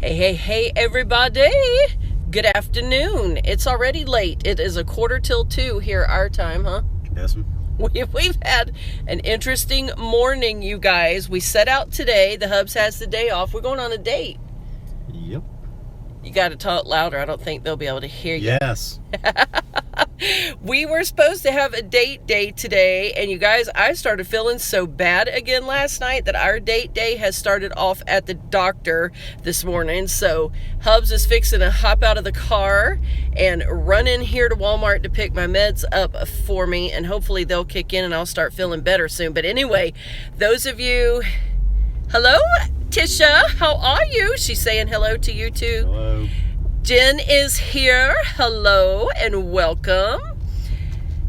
Hey, hey, hey, everybody. Good afternoon. It's already late. It is 1:45 here our time, huh? Yes, ma'am. We've had an interesting morning, you guys. We set out today. The Hubs has the day off. We're going on a date. Yep. You got to talk louder. I don't think they'll be able to hear you. Yes. We were supposed to have a date day today, and you guys, I started feeling so bad again last night that our date day has started off at the doctor this morning. So Hubs is fixing to hop out of the car and run in here to Walmart to pick my meds up for me, and hopefully they'll kick in and I'll start feeling better soon. But anyway, those of you, hello, Tisha, how are you? She's saying hello to you too. Hello. Jen is here. Hello and welcome.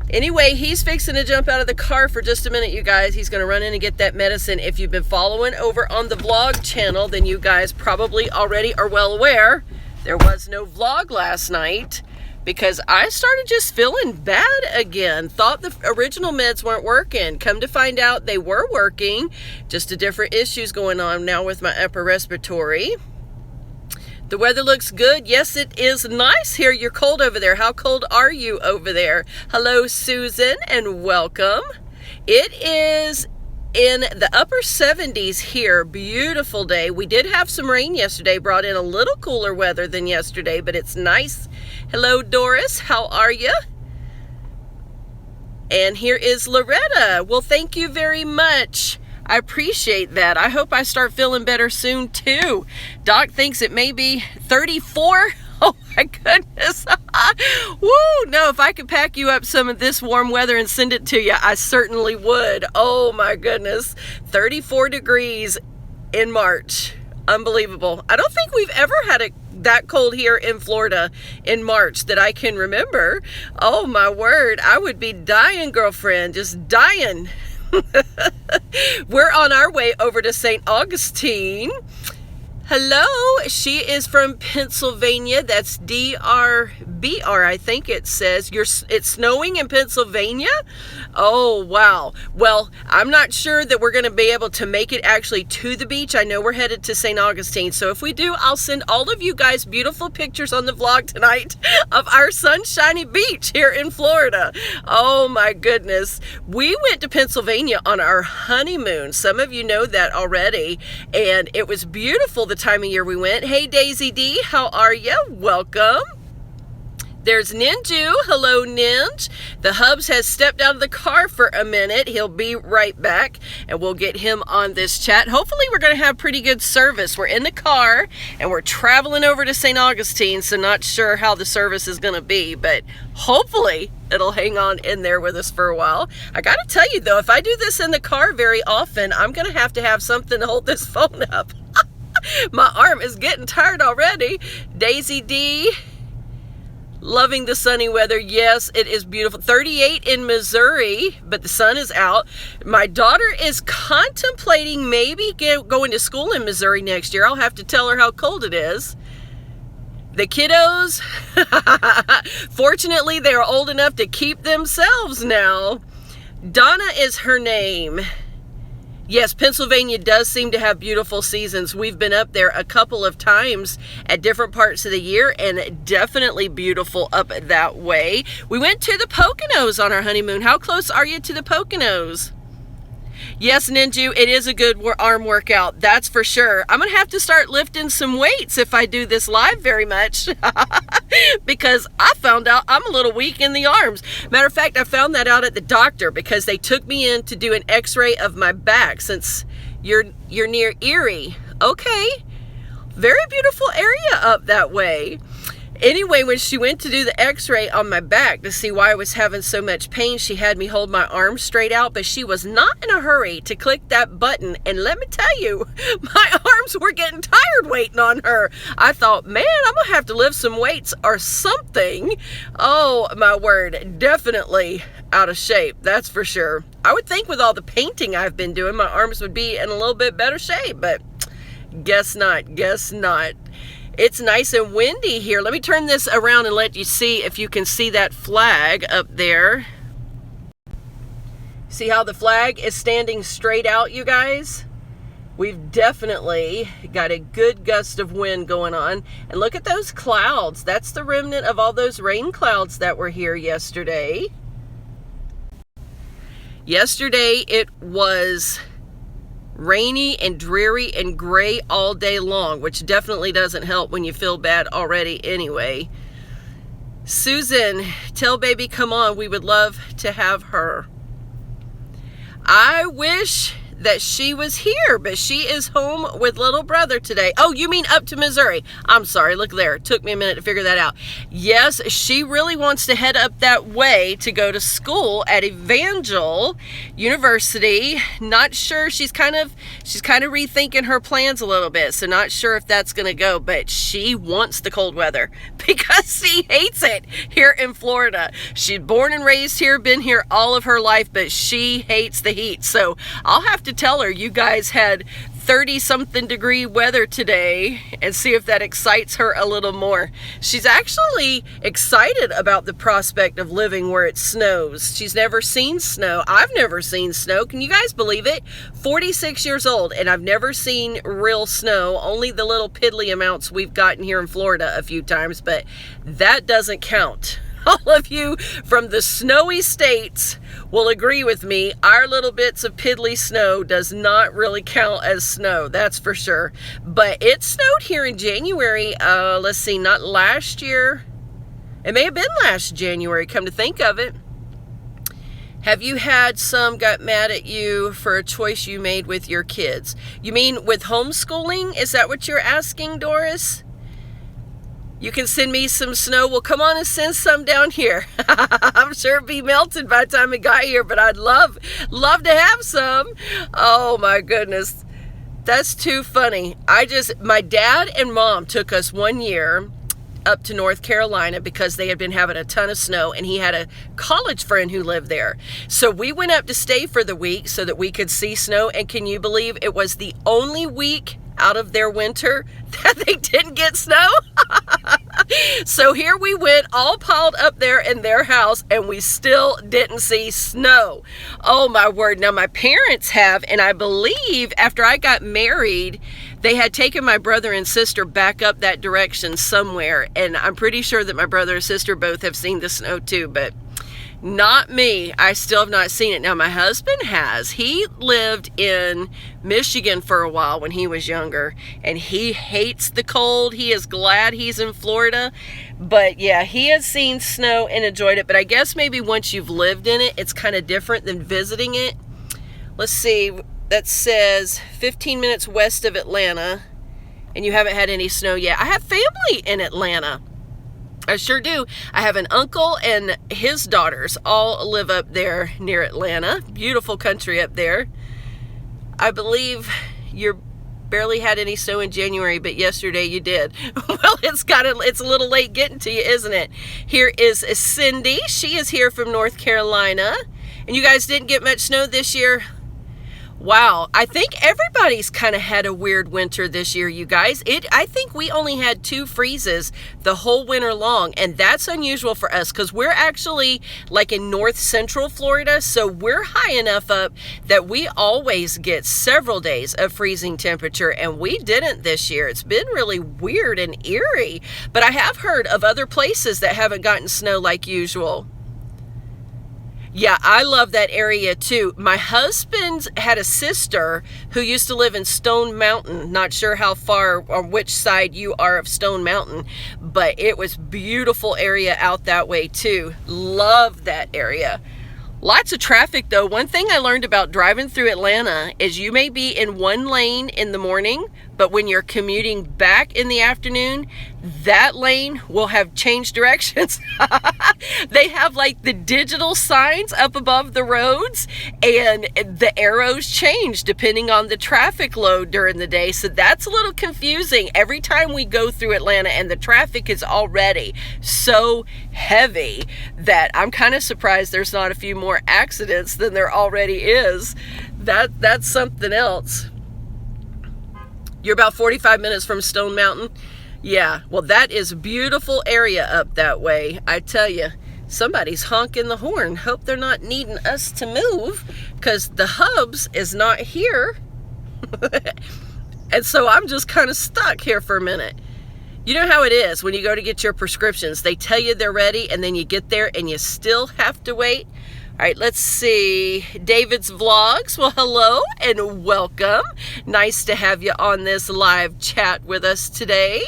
Anyway, he's fixing to jump out of the car for just a minute, you guys. He's going to run in and get that medicine. If you've been following over on the vlog channel, then you guys probably already are well aware there was no vlog last night because I started just feeling bad again. Thought the original meds weren't working. Come to find out they were working. Just a different issues going on now with my upper respiratory. The weather looks good. Yes, it is nice here. You're cold over there. How cold are you over there? Hello, Susan, and welcome. It is in the upper 70s here. Beautiful day. We did have some rain yesterday, brought in a little cooler weather than yesterday, but it's nice. Hello, Doris. How are you? And here is Loretta. Well, thank you very much. I appreciate that. I hope I start feeling better soon too. Doc thinks it may be 34. Oh my goodness. Woo! No, if I could pack you up some of this warm weather and send it to you, I certainly would. Oh my goodness. 34 degrees in March. Unbelievable. I don't think we've ever had it that cold here in Florida in March that I can remember. Oh my word. I would be dying, girlfriend. Just dying. We're on our way over to St. Augustine. Hello, she is from Pennsylvania. That's DRBR, I think it says. It's snowing in Pennsylvania? Oh, wow. Well, I'm not sure that we're going to be able to make it actually to the beach. I know we're headed to St. Augustine. So if we do, I'll send all of you guys beautiful pictures on the vlog tonight of our sunshiny beach here in Florida. Oh, my goodness. We went to Pennsylvania on our honeymoon. Some of you know that already. And it was beautiful the time of year we went. Hey, Daisy D, how are you? Welcome. There's Ninju. Hello, Ninj. The Hubs has stepped out of the car for a minute. He'll be right back, and we'll get him on this chat. Hopefully, we're going to have pretty good service. We're in the car, and we're traveling over to St. Augustine, so not sure how the service is going to be, but hopefully, it'll hang on in there with us for a while. I got to tell you, though, if I do this in the car very often, I'm going to have something to hold this phone up. My arm is getting tired already. Daisy D, loving the sunny weather. Yes, it is beautiful. 38 in Missouri, but the sun is out. My daughter is contemplating maybe going to school in Missouri next year. I'll have to tell her how cold it is. The kiddos, fortunately, they are old enough to keep themselves now. Donna is her name. Yes, Pennsylvania does seem to have beautiful seasons. We've been up there a couple of times at different parts of the year, and definitely beautiful up that way. We went to the Poconos on our honeymoon. How close are you to the Poconos? Yes, Ninju, it is a good arm workout. That's for sure. I'm going to have to start lifting some weights if I do this live very much because I found out I'm a little weak in the arms. Matter of fact, I found that out at the doctor because they took me in to do an x-ray of my back since you're near Erie. Okay. Very beautiful area up that way. Anyway, when she went to do the x-ray on my back to see why I was having so much pain, she had me hold my arms straight out, but she was not in a hurry to click that button. And let me tell you, my arms were getting tired waiting on her. I thought, man, I'm going to have to lift some weights or something. Oh, my word, definitely out of shape. That's for sure. I would think with all the painting I've been doing, my arms would be in a little bit better shape, but guess not, guess not. It's nice and windy here. Let me turn this around and let you see if you can see that flag up there. See how the flag is standing straight out, you guys? we've definitely got a good gust of wind going on. And look at those clouds. That's the remnant of all those rain clouds that were here yesterday. Yesterday it was rainy and dreary and gray all day long, which definitely doesn't help when you feel bad already anyway. Susan, tell baby come on. We would love to have her. I wish that she was here, but she is home with little brother today. Oh, you mean up to Missouri? I'm sorry, look there. It took me a minute to figure that out. Yes, she really wants to head up that way to go to school at Evangel University. Not sure, she's kind of rethinking her plans a little bit, so not sure if that's going to go, but she wants the cold weather because she hates it here in Florida. She's born and raised here, been here all of her life, but she hates the heat. So I'll have to tell her you guys had 30-something degree weather today and see if that excites her a little more. She's actually excited about the prospect of living where it snows. She's never seen snow. I've never seen snow. Can you guys believe it? 46 years old and I've never seen real snow, only the little piddly amounts we've gotten here in Florida a few times, but that doesn't count. All of you from the snowy states will agree with me. Our little bits of piddly snow does not really count as snow, that's for sure. But it snowed here in January. Let's see, not last year. It may have been last January, come to think of it. Have you had some got mad at you for a choice you made with your kids? You mean with homeschooling? Is that what you're asking, Doris? You can send me some snow. Well, come on and send some down here. I'm sure it'd be melted by the time it got here, but I'd love to have some. Oh my goodness. That's too funny. My dad and mom took us one year up to North Carolina because they had been having a ton of snow and he had a college friend who lived there. So we went up to stay for the week so that we could see snow. And can you believe it was the only week out of their winter that they didn't get snow? So here we went all piled up there in their house and we still didn't see snow. Oh my word. Now my parents have, and I believe after I got married, they had taken my brother and sister back up that direction somewhere. And I'm pretty sure that my brother and sister both have seen the snow too, but not me. I still have not seen it. Now, my husband has. He lived in Michigan for a while when he was younger, and he hates the cold. He is glad he's in Florida. But yeah, he has seen snow and enjoyed it. But I guess maybe once you've lived in it, it's kind of different than visiting it. Let's see. That says 15 minutes west of Atlanta, and you haven't had any snow yet. I have family in Atlanta. I sure do. I have an uncle and his daughters all live up there near Atlanta. Beautiful country up there. I believe you barely had any snow in January, but yesterday you did. Well, it's a little late getting to you, isn't it? Here is Cindy. She is here from North Carolina. And you guys didn't get much snow this year? Wow, I think everybody's kind of had a weird winter this year, you guys. I think we only had 2 freezes the whole winter long, and that's unusual for us because we're actually like in north central Florida, so we're high enough up that we always get several days of freezing temperature, and we didn't this year. It's been really weird and eerie, but I have heard of other places that haven't gotten snow like usual. Yeah, I love that area too. My husband had a sister who used to live in Stone Mountain. Not sure how far or which side you are of Stone Mountain, but it was beautiful area out that way too. Love that area. Lots of traffic though. One thing I learned about driving through Atlanta is you may be in one lane in the morning, but when you're commuting back in the afternoon, that lane will have changed directions. They have like the digital signs up above the roads and the arrows change depending on the traffic load during the day. So that's a little confusing every time we go through Atlanta, and the traffic is already so heavy that I'm kind of surprised there's not a few more accidents than there already is. That's something else. You're about 45 minutes from Stone Mountain. Yeah, well, that is a beautiful area up that way. I tell you, somebody's honking the horn. Hope they're not needing us to move because the Hubs is not here. And so I'm just kind of stuck here for a minute. You know how it is when you go to get your prescriptions. They tell you they're ready, and then you get there and you still have to wait. All right, let's see. David's Vlogs. Well, hello and welcome. Nice to have you on this live chat with us today.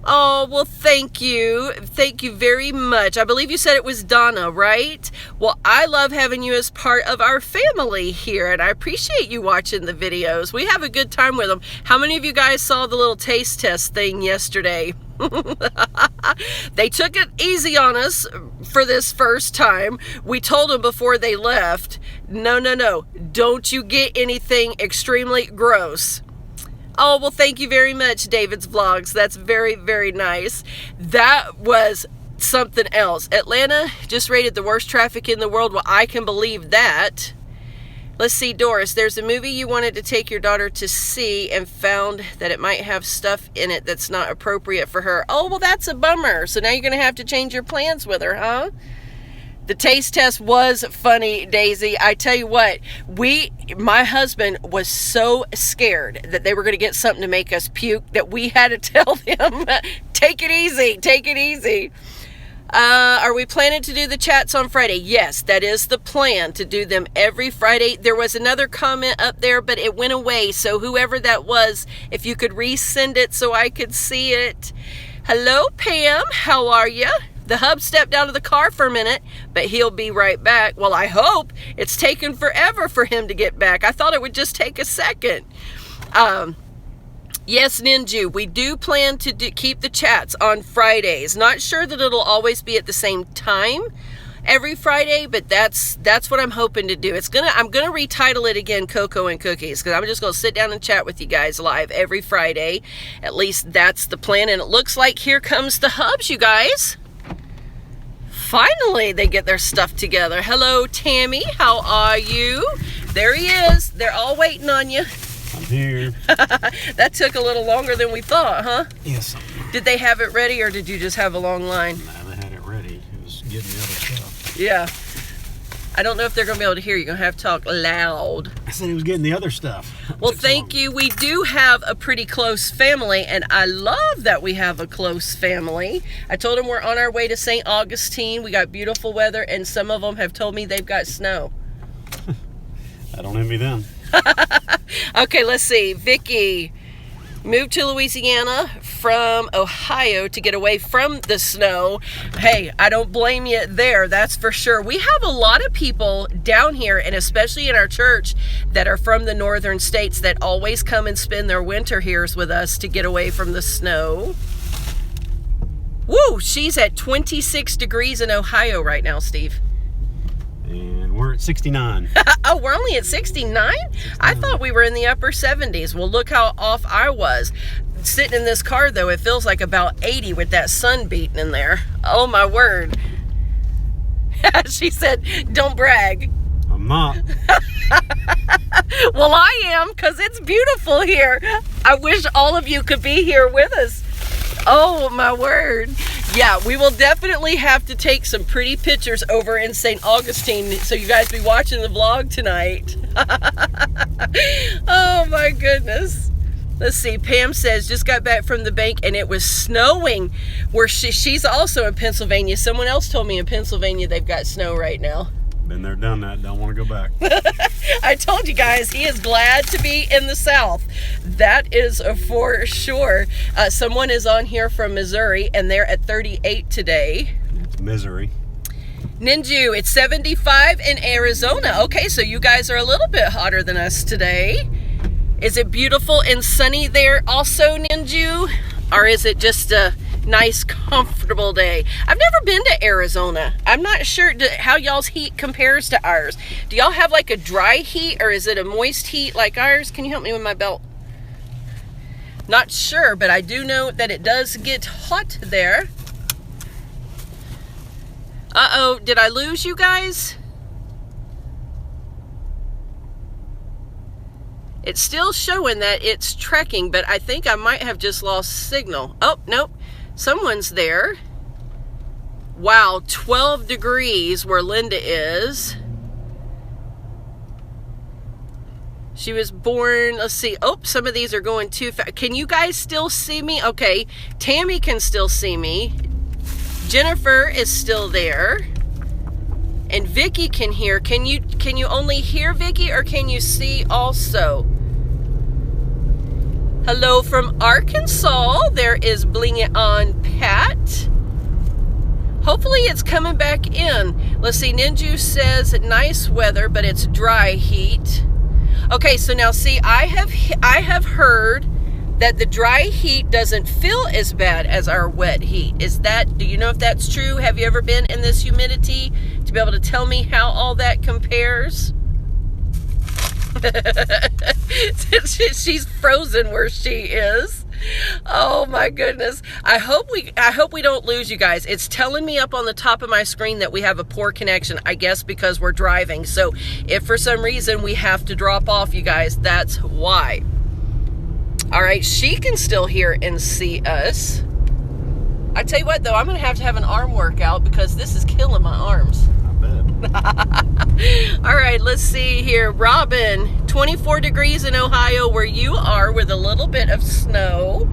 Oh, well, thank you. Thank you very much. I believe you said it was Donna, right? Well, I love having you as part of our family here, and I appreciate you watching the videos. We have a good time with them. How many of you guys saw the little taste test thing yesterday? They took it easy on us for this first time. We told them before they left, no, don't you get anything extremely gross. Oh, well, thank you very much, David's Vlogs. That's very, very nice. That was something else. Atlanta just rated the worst traffic in the world. Well, I can believe that. Let's see, Doris, there's a movie you wanted to take your daughter to see and found that it might have stuff in it that's not appropriate for her. Oh, well, that's a bummer. So now you're going to have to change your plans with her, huh? The taste test was funny, Daisy. I tell you what, my husband was so scared that they were going to get something to make us puke that we had to tell them, take it easy, take it easy. Are we planning to do the chats on Friday? Yes, that is the plan, to do them every Friday. There was another comment up there, but it went away. So whoever that was, if you could resend it so I could see it. Hello, Pam. How are you? The hub stepped out of the car for a minute, but he'll be right back. Well, I hope. It's taken forever for him to get back. I thought it would just take a second. Yes, Ninju, we do plan to keep the chats on Fridays. Not sure that it'll always be at the same time every Friday, but that's what I'm hoping to do. I'm gonna retitle it again, Cocoa and Cookies, because I'm just gonna sit down and chat with you guys live every Friday. At least that's the plan, and it looks like here comes the hubs, you guys. Finally, they get their stuff together. Hello, Tammy. How are you? There he is. They're all waiting on you. I'm here. That took a little longer than we thought, huh? Yes. Did they have it ready, or did you just have a long line? Nah, they had it ready. It was getting the other stuff. Yeah. I don't know if they're going to be able to hear you. You're going to have to talk loud. I said he was getting the other stuff. Well, thank you. We do have a pretty close family, and I love that we have a close family. I told them we're on our way to St. Augustine. We got beautiful weather, and some of them have told me they've got snow. I don't envy them. Okay, let's see. Vicky moved to Louisiana from Ohio to get away from the snow. Hey, I don't blame you there, that's for sure. We have a lot of people down here, and especially in our church, that are from the northern states that always come and spend their winter here with us to get away from the snow. Woo, she's at 26 degrees in Ohio right now, Steve. And we're at 69. Oh, we're only at 69? I thought we were in the upper 70s. Well, look how off I was. Sitting in this car, though, it feels like about 80 with that sun beating in there. Oh, my word. She said, don't brag. I'm not. Well, I am, because it's beautiful here. I wish all of you could be here with us. Oh, my word. Yeah, we will definitely have to take some pretty pictures over in St. Augustine, so you guys be watching the vlog tonight. Oh, my goodness. Let's see. Pam says, just got back from the bank and it was snowing. Where she's also in Pennsylvania. Someone else told me in Pennsylvania they've got snow right now. Been there, done that. Don't want to go back. I told you guys, he is glad to be in the South. That is for sure. Someone is on here from Missouri, and they're at 38 today. It's misery. Ninju, it's 75 in Arizona. Okay, so you guys are a little bit hotter than us today. Is it beautiful and sunny there also, Ninju? Or is it just a nice, comfortable day? I've never been to Arizona. I'm not sure how y'all's heat compares to ours. Do y'all have like a dry heat, or is it a moist heat like ours? Can you help me with my belt? Not sure, but I do know that it does get hot there. Uh-oh, did I lose you guys? It's still showing that it's trekking, but I think I might have just lost signal. Oh, nope. Someone's there. Wow, 12 degrees where Linda is. She was born, let's see. Oh, some of these are going too fast. Can you guys still see me? Okay, Tammy can still see me. Jennifer is still there. And Vicky can hear. Can you only hear Vicky, or can you see also? Hello from Arkansas. There is Bling It On Pat. Hopefully it's coming back in. Let's see, Ninju says nice weather, but it's dry heat. Okay, so now see, I have heard that the dry heat doesn't feel as bad as our wet heat. Do you know if that's true? Have you ever been in this humidity to be able to tell me how all that compares? She's frozen where she is. Oh my goodness. I hope we don't lose you guys. It's telling me up on the top of my screen that we have a poor connection, I guess because we're driving. So if for some reason we have to drop off, you guys, that's why. All right, she can still hear and see us. I tell you what though, I'm going to have an arm workout because this is killing my arms. I bet. All right, let's see here. Robin, 24 degrees in Ohio where you are with a little bit of snow.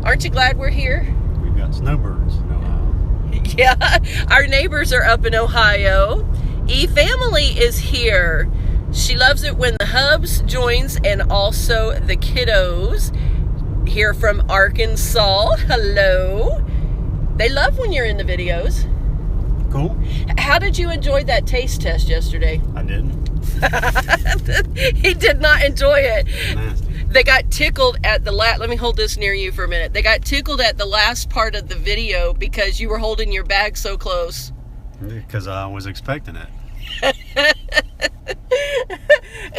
Aren't you glad we're here? We've got snowbirds in Ohio. Yeah, our neighbors are up in Ohio. E-Family is here. She loves it when the hubs joins and also the kiddos. Here from Arkansas. Hello. They love when you're in the videos. Cool. How did you enjoy that taste test yesterday? I didn't. He did not enjoy it. Nasty. They got tickled at the last. Let me hold this near you for a minute. They got tickled at the last part of the video because you were holding your bag so close. Because I was expecting it.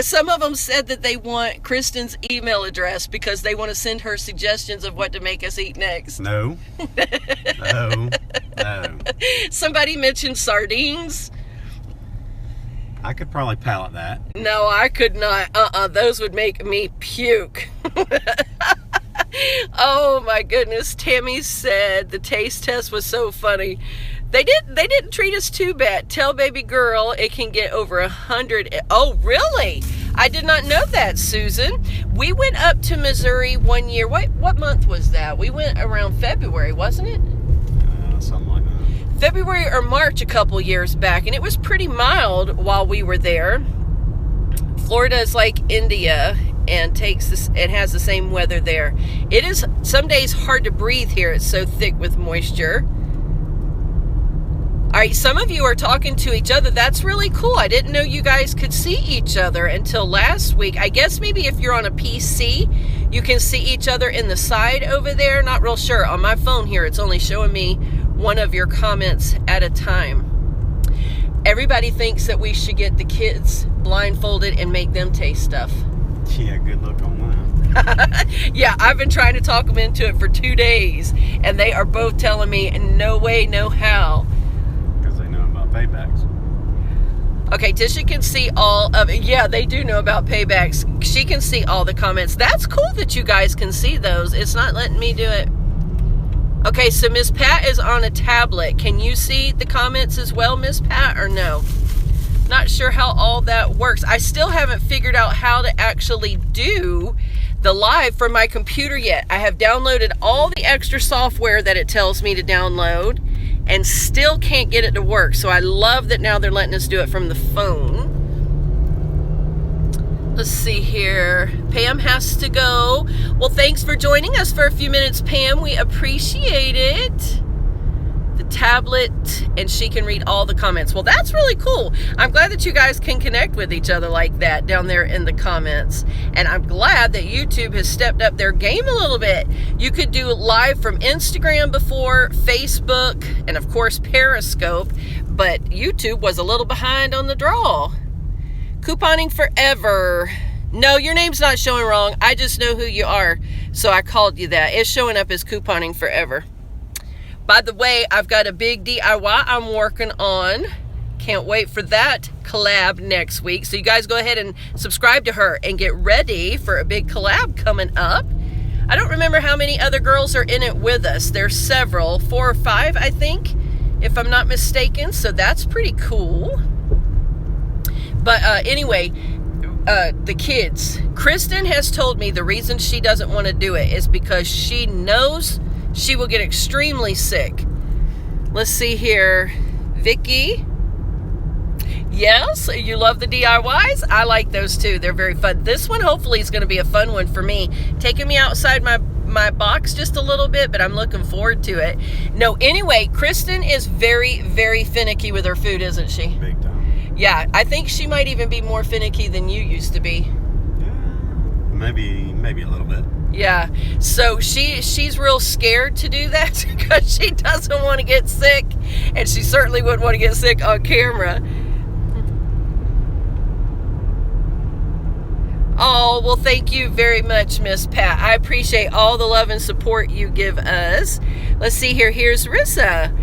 Some of them said that they want Kristen's email address because they want to send her suggestions of what to make us eat next. No. No. No. Somebody mentioned sardines. I could probably palate that. No, I could not. Those would make me puke. Oh my goodness. Tammy said the taste test was so funny. They didn't treat us too bad. Tell baby girl it can get over 100. Oh, really? I did not know that, Susan. We went up to Missouri one year. What month was that? We went around February, wasn't it? Something like that. February or March a couple years back, and it was pretty mild while we were there. Florida is like India and it has the same weather there. It is some days hard to breathe here. It's so thick with moisture. All right, some of you are talking to each other. That's really cool. I didn't know you guys could see each other until last week. I guess maybe if you're on a PC, you can see each other in the side over there. Not real sure. On my phone here, it's only showing me one of your comments at a time. Everybody thinks that we should get the kids blindfolded and make them taste stuff. Yeah, good luck on that. Yeah, I've been trying to talk them into it for 2 days, and they are both telling me no way, no how. Paybacks. Okay, Tisha can see all of it. Yeah, they do know about paybacks. She can see all the comments. That's cool that you guys can see those. It's not letting me do it. Okay, so Miss Pat is on a tablet. Can you see the comments as well, Miss Pat, or no? Not sure how all that works. I still haven't figured out how to actually do the live from my computer yet. I have downloaded all the extra software that it tells me to download and still can't get it to work. So I love that now they're letting us do it from the phone. Let's see here. Pam has to go. Well, thanks for joining us for a few minutes, Pam. We appreciate it. The tablet, and she can read all the comments. Well, that's really cool. I'm glad that you guys can connect with each other like that down there in the comments. And I'm glad that YouTube has stepped up their game a little bit. You could do live from Instagram before, Facebook, and of course Periscope, but YouTube was a little behind on the draw. Couponing forever. No, your name's not showing wrong. I just know who you are, so I called you that. It's showing up as couponing forever. By the way, I've got a big DIY I'm working on. Can't wait for that collab next week. So you guys go ahead and subscribe to her and get ready for a big collab coming up. I don't remember how many other girls are in it with us. There's several, 4 or 5, I think, if I'm not mistaken. So that's pretty cool. But anyway, the kids. Kristen has told me the reason she doesn't want to do it is because she knows she will get extremely sick. Let's see here. Vicky. Yes, you love the DIYs? I like those too. They're very fun. This one hopefully is going to be a fun one for me. Taking me outside my box just a little bit, but I'm looking forward to it. No, anyway, Kristen is very, very finicky with her food, isn't she? Big time. Yeah, I think she might even be more finicky than you used to be. Yeah, maybe a little bit. Yeah, so she's real scared to do that because she doesn't want to get sick, and she certainly wouldn't want to get sick on camera. Oh, well, thank you very much, Miss Pat. I appreciate all the love and support you give us. Let's see here. Here's Rissa.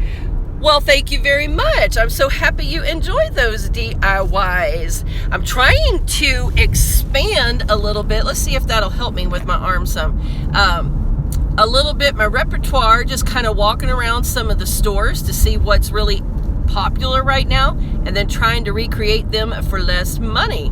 Well, thank you very much. I'm so happy you enjoyed those DIYs. I'm trying to expand a little bit. Let's see if that'll help me with my arm some. A little bit, my repertoire, just kind of walking around some of the stores to see what's really popular right now, and then trying to recreate them for less money.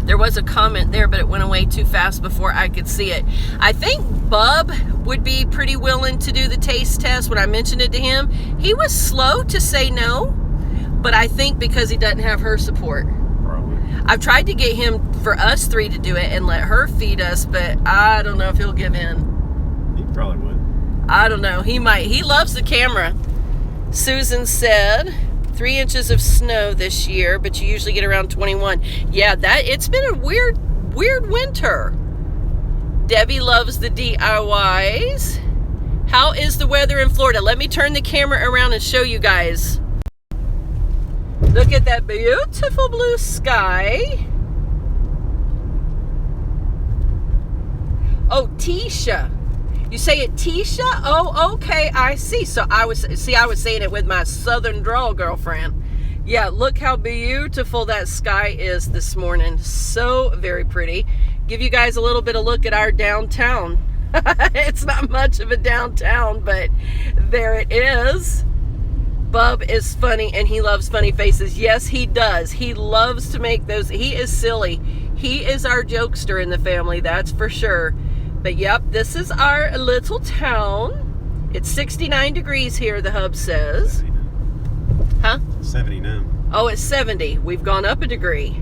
There was a comment there, but it went away too fast before I could see it. I think Bub would be pretty willing to do the taste test. When I mentioned it to him, he was slow to say no, but I think because he doesn't have her support. Probably. I've tried to get him for us three to do it and let her feed us, but I don't know if he'll give in. He probably would. I don't know. He might. He loves the camera. Susan said 3 inches of snow this year, but you usually get around 21. Yeah, it's been a weird winter. Debbie loves the DIYs. How is the weather in Florida? Let me turn the camera around and show you guys. Look at that beautiful blue sky. Oh, Tisha. You say it Tisha? Oh, okay, I see. So I was saying it with my southern drawl, girlfriend. Yeah, look how beautiful that sky is this morning. So very pretty. Give you guys a little bit of look at our downtown. It's not much of a downtown, but there it is. Bub is funny and he loves funny faces. Yes, he does. He loves to make those. He is silly. He is our jokester in the family, that's for sure. But yep, this is our little town. It's 69 degrees here, the hub says. 79. Huh? 79. Oh, it's 70. We've gone up a degree.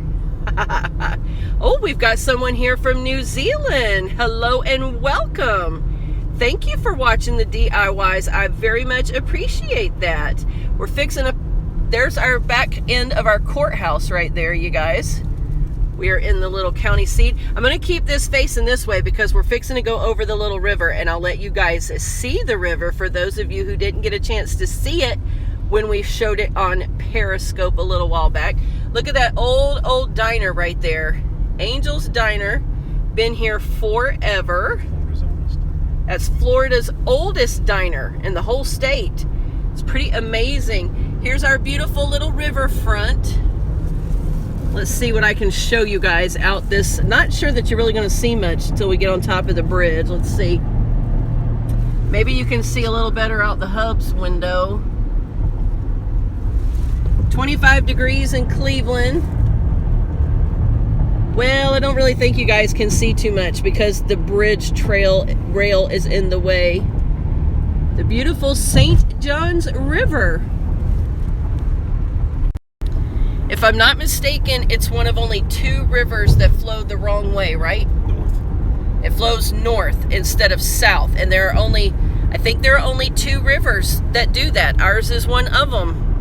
Oh, we've got someone here from New Zealand. Hello and welcome. Thank you for watching the DIYs. I very much appreciate that. We're fixing there's our back end of our courthouse right there, you guys. We are in the little county seat. I'm going to keep this facing this way because we're fixing to go over the little river, and I'll let you guys see the river for those of you who didn't get a chance to see it when we showed it on Periscope a little while back. Look at that old diner right there. Angel's Diner. Been here forever. Florida's oldest. That's Florida's oldest diner in the whole state. It's pretty amazing. Here's our beautiful little riverfront. Let's see what I can show you guys out this. Not sure that you're really going to see much until we get on top of the bridge. Let's see. Maybe you can see a little better out the hub's window. 25 degrees in Cleveland. Well, I don't really think you guys can see too much because the bridge rail is in the way. The beautiful St. John's River. If I'm not mistaken, it's one of only 2 rivers that flow the wrong way, right? North. It flows north instead of south. And I think there are only 2 rivers that do that. Ours is one of them.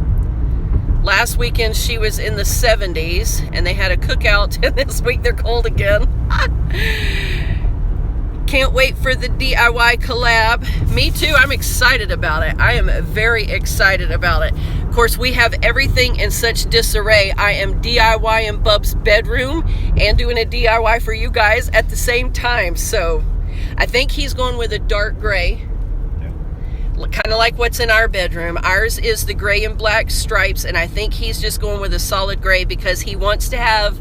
Last weekend, she was in the 70s, and they had a cookout, and this week they're cold again. Can't wait for the DIY collab. Me too. I'm excited about it. I am very excited about it. Of course, we have everything in such disarray. I am DIY in Bub's bedroom and doing a DIY for you guys at the same time. So I think he's going with a dark gray. Kind of like what's in our bedroom. Ours is the gray and black stripes, and I think he's just going with a solid gray because he wants to have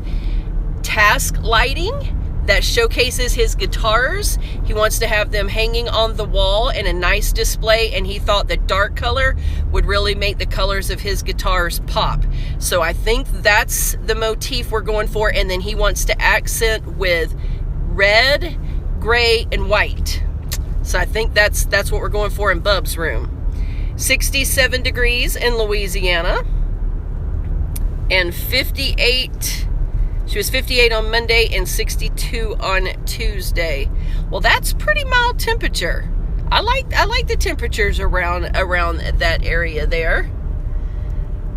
task lighting that showcases his guitars. He wants to have them hanging on the wall in a nice display, and he thought the dark color would really make the colors of his guitars pop. So I think that's the motif we're going for, and then he wants to accent with red, gray, and white. So I think that's what we're going for in Bub's room. 67 degrees in Louisiana, and 58. She was 58 on Monday and 62 on Tuesday. Well, that's pretty mild temperature. I like the temperatures around that area there.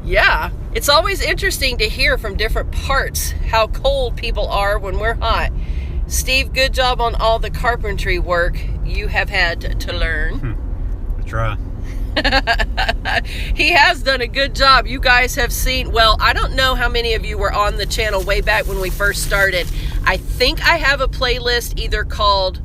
Yeah, it's always interesting to hear from different parts how cold people are when we're hot. Steve, good job on all the carpentry work you have had to learn. I try. He has done a good job. You guys have seen, well, I don't know how many of you were on the channel way back when we first started. I think I have a playlist either called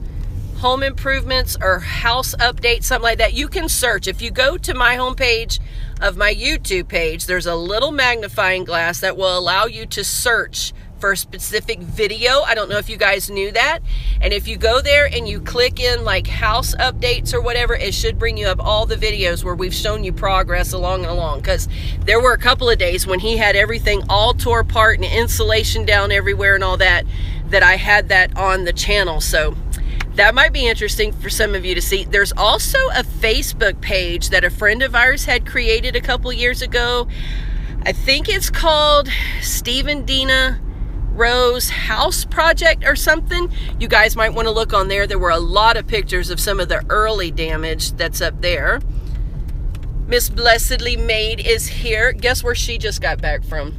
Home Improvements or House Updates, something like that. You can search. If you go to my homepage of my YouTube page, there's a little magnifying glass that will allow you to search for a specific video. I don't know if you guys knew that. And if you go there and you click in like house updates or whatever, it should bring you up all the videos where we've shown you progress along and along. Because there were a couple of days when he had everything all tore apart and insulation down everywhere and all that, that I had that on the channel. So that might be interesting for some of you to see. There's also a Facebook page that a friend of ours had created a couple years ago. I think it's called Steve and Dina Rose House Project or something. You guys might want to look on there. There were a lot of pictures of some of the early damage that's up there. Miss Blessedly Maid is here. Guess where she just got back from?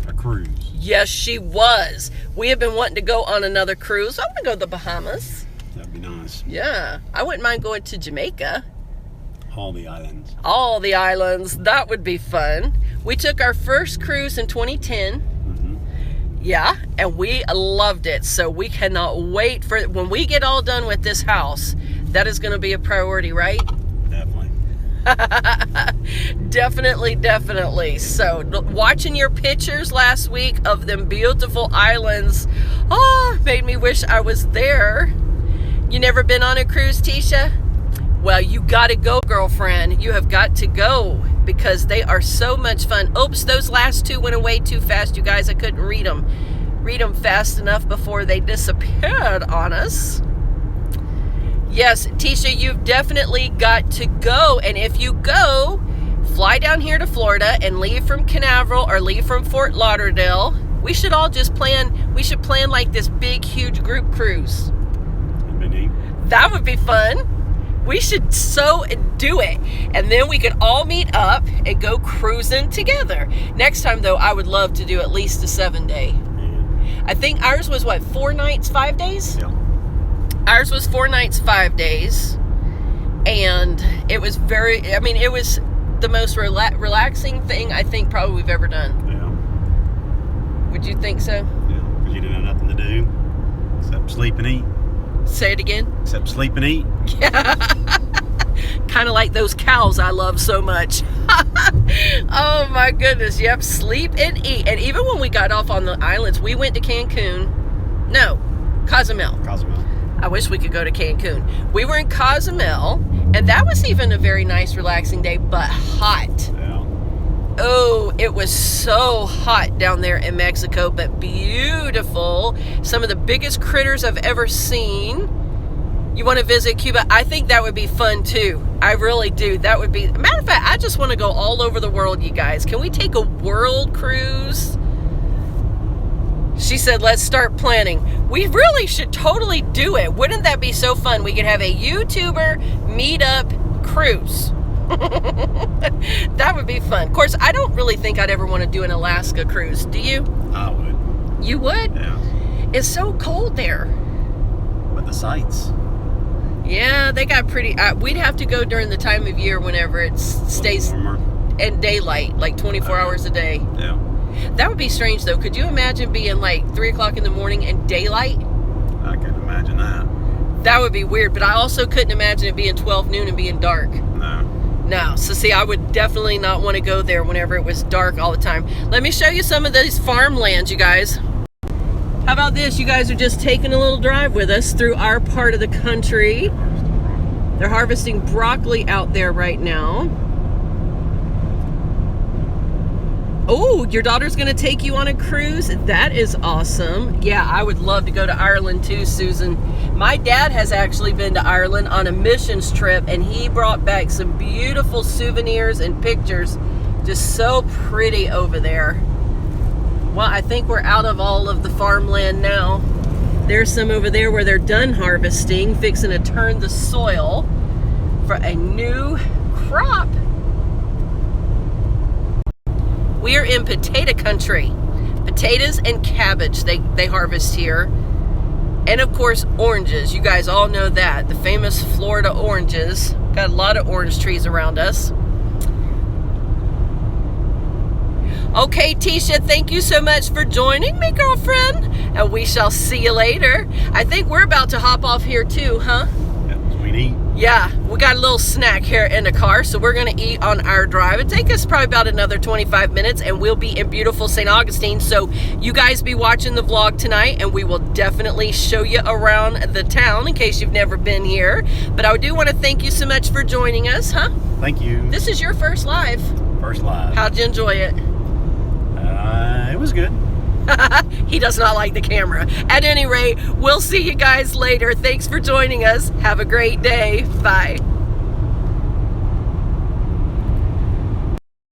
A cruise. Yes, she was. We have been wanting to go on another cruise. I want to go to the Bahamas. That'd be nice. Yeah, I wouldn't mind going to Jamaica. All the islands. All the islands. That would be fun. We took our first cruise in 2010. Yeah, and we loved it. So we cannot wait for when we get all done with this house. That is going to be a priority, right? Definitely. Definitely. So watching your pictures last week of them beautiful islands, made me wish I was there. You never been on a cruise, Tisha? Well, you got to go, girlfriend. You have got to go because they are so much fun. Oops, those last two went away too fast, you guys. I couldn't read them fast enough before they disappeared on us. Yes, Tisha, you've definitely got to go. And if you go, fly down here to Florida and leave from Canaveral or leave from Fort Lauderdale. We should all just plan like this big, huge group cruise. That'd be neat. That would be fun. We should so do it. And then we could all meet up and go cruising together. Next time, though, I would love to do at least a 7-day. Yeah. I think ours was, 4 nights, 5 days? Yeah. Ours was 4 nights, 5 days. And it was it was the most relaxing thing I think probably we've ever done. Yeah. Would you think so? Yeah. Because you didn't have nothing to do except sleep and eat. Say it again. Except sleep and eat. Yeah. Kind of like those cows I love so much. Oh my goodness. Yep. Sleep and eat. And even when we got off on the islands, we went to Cancun. No, Cozumel. I wish we could go to Cancun. We were in Cozumel, and that was even a very nice, relaxing day, but hot. Yeah. Oh, it was so hot down there in Mexico, but beautiful. Some of the biggest critters I've ever seen. You want to visit Cuba? I think that would be fun too. I really do. That would be, matter of fact, I just want to go all over the world, you guys. Can we take a world cruise? She said, let's start planning. We really should totally do it. Wouldn't that be so fun? We could have a YouTuber meetup cruise. That would be fun. Of course, I don't really think I'd ever want to do an Alaska cruise. Do you? I would. You would? Yeah. It's so cold there. But the sights. Yeah, they got pretty... we'd have to go during the time of year whenever it stays in daylight, like 24 hours a day. Yeah. That would be strange, though. Could you imagine being like 3 o'clock in the morning in daylight? I can imagine that. That would be weird, but I also couldn't imagine it being 12 noon and being dark. No. So see, I would definitely not want to go there whenever it was dark all the time. Let me show you some of these farmlands, you guys. How about this? You guys are just taking a little drive with us through our part of the country. They're harvesting broccoli out there right now. Oh, your daughter's going to take you on a cruise? That is awesome. Yeah, I would love to go to Ireland too, Susan. My dad has actually been to Ireland on a missions trip, and he brought back some beautiful souvenirs and pictures. Just so pretty over there. Well, I think we're out of all of the farmland now. There's some over there where they're done harvesting, fixing to turn the soil for a new crop. We are in potato country. Potatoes and cabbage they harvest here. And of course, oranges. You guys all know that. The famous Florida oranges. Got a lot of orange trees around us. Okay, Tisha, thank you so much for joining me, girlfriend. And we shall see you later. I think we're about to hop off here too, huh? Yep, sweet eat. Yeah, we got a little snack here in the car, so we're going to eat on our drive. It'll take us probably about another 25 minutes, and we'll be in beautiful St. Augustine. So you guys be watching the vlog tonight, and we will definitely show you around the town in case you've never been here. But I do want to thank you so much for joining us, huh? Thank you. This is your first live. First live. How'd you enjoy it? It was good. He does not like the camera. At any rate, we'll see you guys later. Thanks for joining us. Have a great day. Bye.